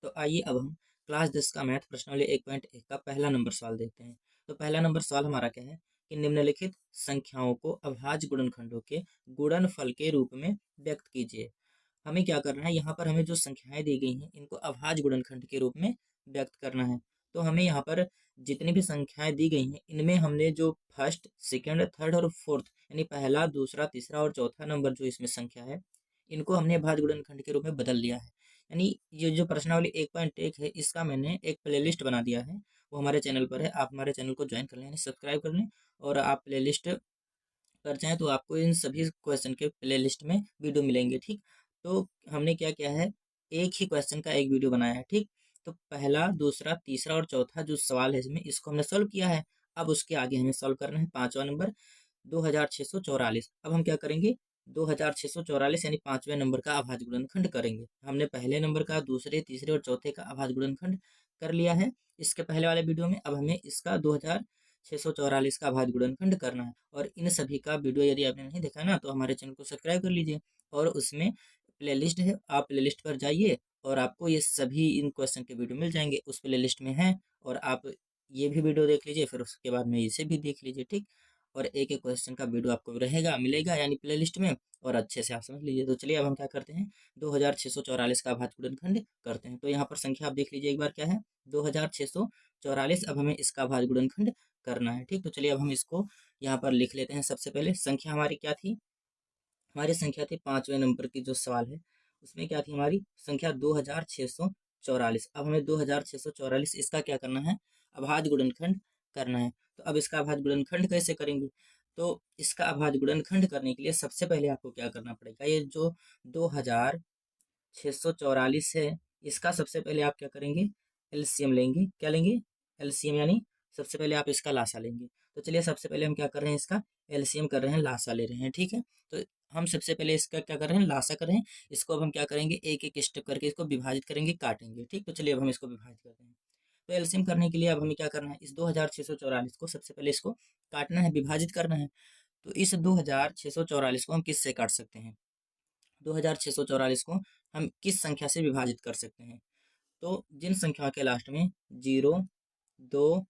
तो आइए अब हम क्लास 10 का मैथ प्रश्नावली 1.1 का पहला नंबर सवाल देखते हैं। तो पहला नंबर सवाल हमारा क्या है कि निम्नलिखित संख्याओं को अभाज्य गुणनखंडों के गुणनफल के रूप में व्यक्त कीजिए। हमें क्या करना है, यहाँ पर हमें जो संख्याएं दी गई हैं इनको अभाज्य गुणनखंड के रूप में व्यक्त करना है। तो हमें यहाँ पर जितनी भी संख्याएं दी गई हैं इनमें हमने जो फर्स्ट, सेकंड, थर्ड और फोर्थ यानी पहला, दूसरा, तीसरा और चौथा नंबर जो इसमें संख्या है इनको हमने अभाज्य गुणनखंड के रूप में बदल लिया है। यानी ये जो प्रश्नावली 1.1 है इसका मैंने एक प्लेलिस्ट बना दिया है, वो हमारे चैनल पर है। आप हमारे चैनल को ज्वाइन कर लें यानी सब्सक्राइब कर लें और आप प्लेलिस्ट पर जाएँ तो आपको इन सभी क्वेश्चन के प्लेलिस्ट में वीडियो मिलेंगे, ठीक। तो हमने क्या किया है, एक ही क्वेश्चन का एक वीडियो बनाया है, ठीक। तो पहला, दूसरा, तीसरा और चौथा जो सवाल है इसमें इसको हमने सॉल्व किया है। अब उसके आगे हमें सॉल्व करना है पांचवा नंबर 2644। अब हम क्या करेंगे, 2644 यानी पांचवें नंबर का अभाज्य गुणनखंड करेंगे। हमने पहले नंबर का, दूसरे, तीसरे और चौथे का अभाज्य गुणनखंड कर लिया है इसके पहले वाले वीडियो में। अब हमें इसका 2644 का अभाज्य गुणनखंड करना है। और इन सभी का वीडियो यदि आपने नहीं देखा ना तो हमारे चैनल को सब्सक्राइब कर लीजिए और उसमें प्लेलिस्ट है, आप प्लेलिस्ट पर जाइए और आपको ये सभी इन क्वेश्चन के वीडियो मिल जाएंगे, उस प्लेलिस्ट में है। और आप ये भी वीडियो देख लीजिए, फिर उसके बाद में इसे भी देख लीजिए, ठीक। और एक एक क्वेश्चन का वीडियो आपको रहेगा, मिलेगा यानी प्लेलिस्ट में, और अच्छे से आप समझ लीजिए। तो चलिए अब हम क्या करते हैं, 2644 का अभाज्य गुणनखंड करते हैं। तो यहाँ पर संख्या आप देख लीजिए एक बार क्या है, 2644। अब हमें इसका अभाज्य गुणनखंड करना है, ठीक। तो चलिए अब हम इसको यहाँ पर लिख लेते हैं। सबसे पहले संख्या हमारी क्या थी, हमारी संख्या थी पांचवें नंबर की जो सवाल है उसमें क्या थी हमारी संख्या 2644। अब हमें 2644 इसका क्या करना है, अभाज्य गुणनखंड करना है। तो अब इसका अभाज्य गुणनखंड कैसे करेंगे, तो इसका अभाज्य गुणनखंड करने के लिए सबसे पहले आपको क्या करना पड़ेगा, ये जो 2644 है इसका सबसे पहले आप क्या करेंगे, एलसीएम लेंगे। क्या लेंगे, एलसीएम, यानी सबसे पहले आप इसका लासा लेंगे। तो चलिए सबसे पहले हम क्या कर रहे हैं, इसका एलसीएम कर रहे हैं, लासा ले रहे हैं, ठीक है। तो हम सबसे पहले इसका क्या कर रहे हैं, लासा कर रहे हैं। इसको अब हम क्या करेंगे, एक एक स्टेप करके इसको विभाजित करेंगे, काटेंगे, ठीक। तो चलिए अब हम इसको विभाजित करते हैं। तो एलसीएम करने के लिए अब हमें क्या करना है, इस 2644 को सबसे पहले इसको काटना है, विभाजित करना है। तो इस 2644 को हम किससे काट सकते हैं, 2644 को हम किस संख्या से विभाजित कर सकते हैं, तो जिन संख्या के लास्ट में 0, 2,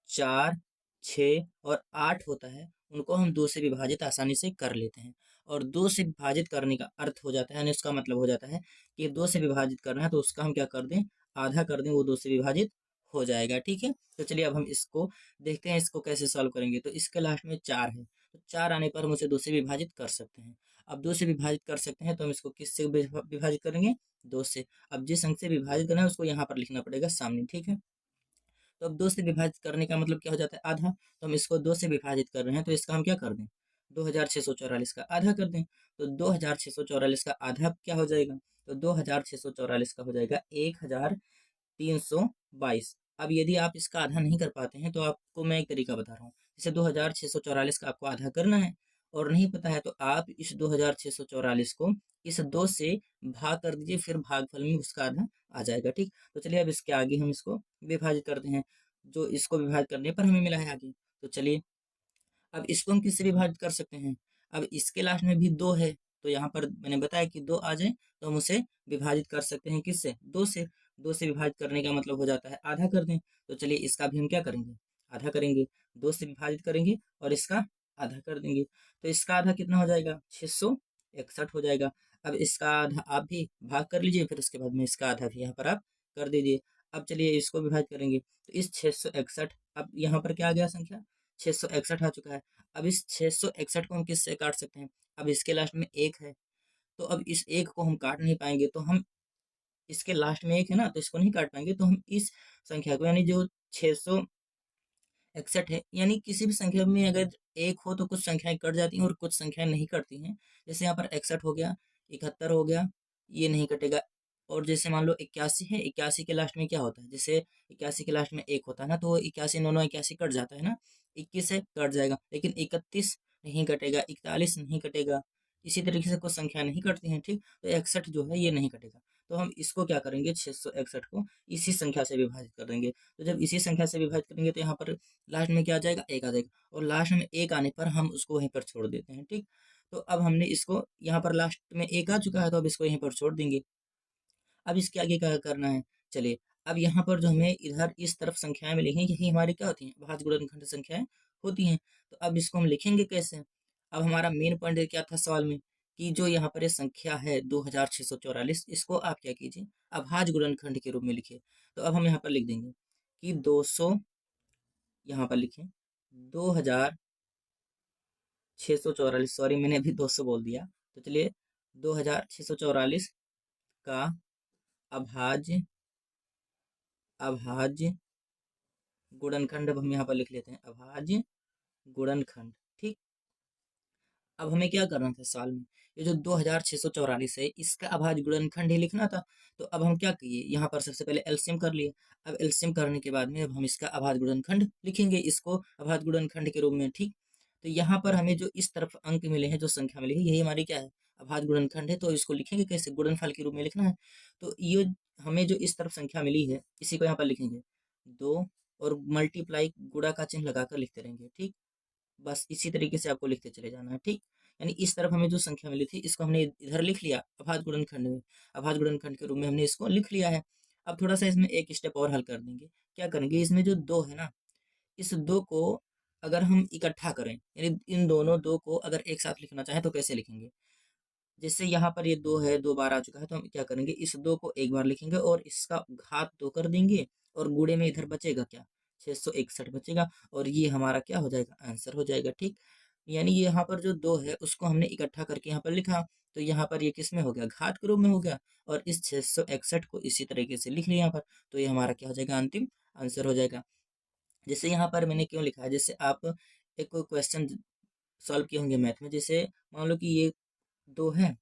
4, 6 और 8 होता है उनको हम 2 से विभाजित आसानी से कर लेते हैं। और 2 से विभाजित करने का अर्थ हो जाता है, यानी उसका मतलब हो जाता है कि 2 से विभाजित करना है तो उसका हम क्या कर दें, आधा कर दें, वो 2 से विभाजित हो जाएगा, ठीक है। तो चलिए अब हम इसको देखते हैं, इसको कैसे सॉल्व करेंगे। तो इसके लास्ट में 4 है, तो 4 आने पर हम उसे 2 से विभाजित कर सकते हैं। अब 2 से विभाजित कर सकते हैं तो हम इसको किससे विभाजित करेंगे, 2 से। अब जिस अंक से विभाजित करना है उसको यहाँ पर लिखना पड़ेगा सामने, ठीक है। तो अब 2 से विभाजित करने का मतलब क्या हो जाता है, आधा। तो हम इसको 2 से विभाजित कर रहे हैं तो इसका हम क्या कर दें, 2644 का आधा कर दें। तो 2644 का आधा क्या हो जाएगा, तो 2644 का हो जाएगा 1322। अब यदि आप इसका आधा नहीं कर पाते हैं तो आपको मैं एक तरीका बता रहा हूँ। जैसे 2644 का आपको आधा करना है और नहीं पता है तो आप इस 2644 को इस 2 से भाग कर दीजिए, फिर भागफल में उसका आधा आ जाएगा, ठीक। तो चलिए अब इसके आगे हम इसको विभाजित करते हैं, जो इसको विभाजित करने पर हमें मिला है आगे। तो चलिए अब इसको हम किससे विभाजित कर सकते हैं, अब इसके लास्ट में भी 2 है, तो यहाँ पर मैंने बताया कि 2 आ जाए तो हम उसे विभाजित कर सकते हैं, किससे, 2 से। 2 से विभाजित करने का मतलब हो जाता है आधा कर दें। तो चलिए इसका भी हम क्या करेंगे, आधा करेंगे, 2 से विभाजित करेंगे और इसका आधा कर देंगे। तो इसका आधा कितना हो जाएगा, 661 हो जाएगा। अब इसका आधा आप भी भाग कर लीजिए, फिर उसके बाद में इसका आधा भी यहाँ पर आप कर दीजिए। अब चलिए इसको विभाजित करेंगे तो इस 661, अब यहाँ पर क्या आ गया संख्या, 661 आ चुका है। अब इस 661 को हम किससे काट सकते हैं, अब इसके लास्ट में 1 है, तो अब इस 1 को हम काट नहीं पाएंगे, तो हम इसके लास्ट में 1 है ना तो इसको नहीं काट पाएंगे, तो हम इस संख्या को, यानी जो 661 है, यानी किसी भी संख्या में अगर 1 हो तो कुछ संख्याएं कट जाती हैं और कुछ संख्याएं नहीं कटती हैं। जैसे यहाँ पर 61 हो गया, 71 हो गया, ये नहीं कटेगा। और जैसे मान लो 81 है, 81 के लास्ट में क्या होता है, जैसे 81 के लास्ट में 1 होता है ना तो 81 9 81 कट जाता है ना, 21 है कट जाएगा, लेकिन 31 नहीं कटेगा, 41 नहीं कटेगा। इसी तरीके से कुछ संख्या नहीं कटती हैं, ठीक। तो 61 जो है ये नहीं कटेगा। तो हम इसको क्या करेंगे, 661 को इसी संख्या से विभाजित कर देंगे। तो जब इसी संख्या से विभाजित करेंगे तो यहाँ पर लास्ट में क्या आ जाएगा, 1 आ जाएगा, और लास्ट में 1 आने पर हम उसको वहीं पर छोड़ देते हैं, ठीक। तो अब हमने इसको यहाँ पर लास्ट में 1 आ चुका है तो अब इसको यहीं पर छोड़ देंगे। अब इसके आगे क्या करना है, चलिए, अब यहाँ पर जो हमें इधर इस तरफ संख्याएं मिली हैं, यही हमारी क्या होती हैं, अभाज्य गुणनखंड संख्याएं होती हैं। तो अब इसको हम लिखेंगे कैसे? अब हमारा मेन पॉइंट क्या था सवाल में, कि जो यहाँ पर ये संख्या है 2644, इसको आप क्या कीजिए, अभाज्य गुणनखंड के रूप में लिखिए। तो अब हम यहाँ पर लिख देंगे कि 200, यहाँ पर लिखें 2644, सॉरी मैंने अभी 200 बोल दिया। तो चलिए, 2644 का अभाज्य अभाज्य गुणनखंड अब हम यहाँ पर लिख लेते हैं, अभाज्य गुणनखंड। ठीक, अब हमें क्या करना था सवाल में, ये जो 2644 है, इसका अभाज्य गुणनखंड ही लिखना था। तो अब हम क्या किए, यहाँ पर सबसे पहले एलसीएम कर लिए। अब एलसीएम करने के बाद में अब हम इसका अभाज्य गुणनखंड लिखेंगे, इसको अभाज्य गुणनखंड के रूप में। ठीक, तो यहाँ पर हमें जो इस तरफ अंक मिले हैं, जो संख्या मिली है, यही हमारी क्या है, अभाज्य गुणनखंड है। तो इसको लिखेंगे कैसे, गुणनफल के रूप में लिखना है। तो ये हमें जो इस तरफ संख्या मिली है, इसी को यहाँ पर लिखेंगे 2, और मल्टीप्लाई गुणा का चिन्ह लगाकर लिखते रहेंगे। ठीक, बस इसी तरीके से आपको लिखते चले जाना है। ठीक, यानी इस तरफ हमें जो संख्या मिली थी, इसको हमने इधर लिख लिया अभाज्य गुणनखंड में, अभाज्य गुणनखंड के रूप में हमने इसको लिख लिया है। अब थोड़ा सा इसमें एक स्टेप और हल कर देंगे। क्या करेंगे, इसमें जो 2 है ना, इस 2 को अगर हम इकट्ठा करें, यानी इन दोनों 2 को अगर एक साथ लिखना चाहें तो कैसे लिखेंगे। जैसे यहाँ पर ये 2 है, 2 बार आ चुका है, तो हम क्या करेंगे, इस 2 को एक बार लिखेंगे और इसका घात 2 कर देंगे, और गुणे में इधर बचेगा क्या, 661 बचेगा, और ये हमारा क्या हो जाएगा, आंसर हो जाएगा। ठीक, यानी यहाँ पर जो 2 है उसको हमने इकट्ठा करके यहाँ पर लिखा, तो यहाँ पर ये किस में हो गया, घात के रूप में हो गया, और इस 661 को इसी तरीके से लिख लिया यहाँ पर। तो ये हमारा क्या हो जाएगा, अंतिम आंसर हो जाएगा। जैसे यहाँ पर मैंने क्यों लिखा है, जैसे आप एक क्वेश्चन सॉल्व किए होंगे मैथ में, जैसे मान लो कि ये 2 है,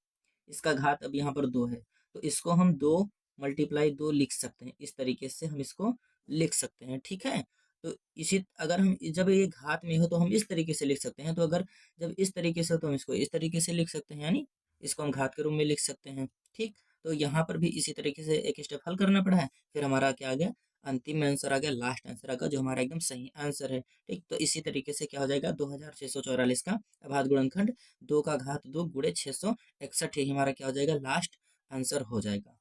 इसका घात अब यहाँ पर 2 है, तो इसको हम 2 मल्टीप्लाई 2 लिख सकते हैं, इस तरीके से हम इसको लिख सकते हैं। ठीक है, तो इसी अगर हम जब ये घात में हो तो हम इस तरीके से लिख सकते हैं, तो अगर जब इस तरीके से हो तो हम इसको इस तरीके से लिख सकते हैं, यानी इसको हम घात के रूप में लिख सकते हैं। ठीक, तो यहाँ पर भी इसी तरीके से एक स्टेप हल करना पड़ा है, फिर हमारा क्या आ गया, अंतिम आंसर आ गया, लास्ट आंसर आ गया, जो हमारा एकदम सही आंसर है। ठीक, तो इसी तरीके से क्या हो जाएगा, 2644 का अभाज्य गुणनखंड 2 का घात 2 गुणे 661, ही हमारा क्या हो जाएगा, लास्ट आंसर हो जाएगा।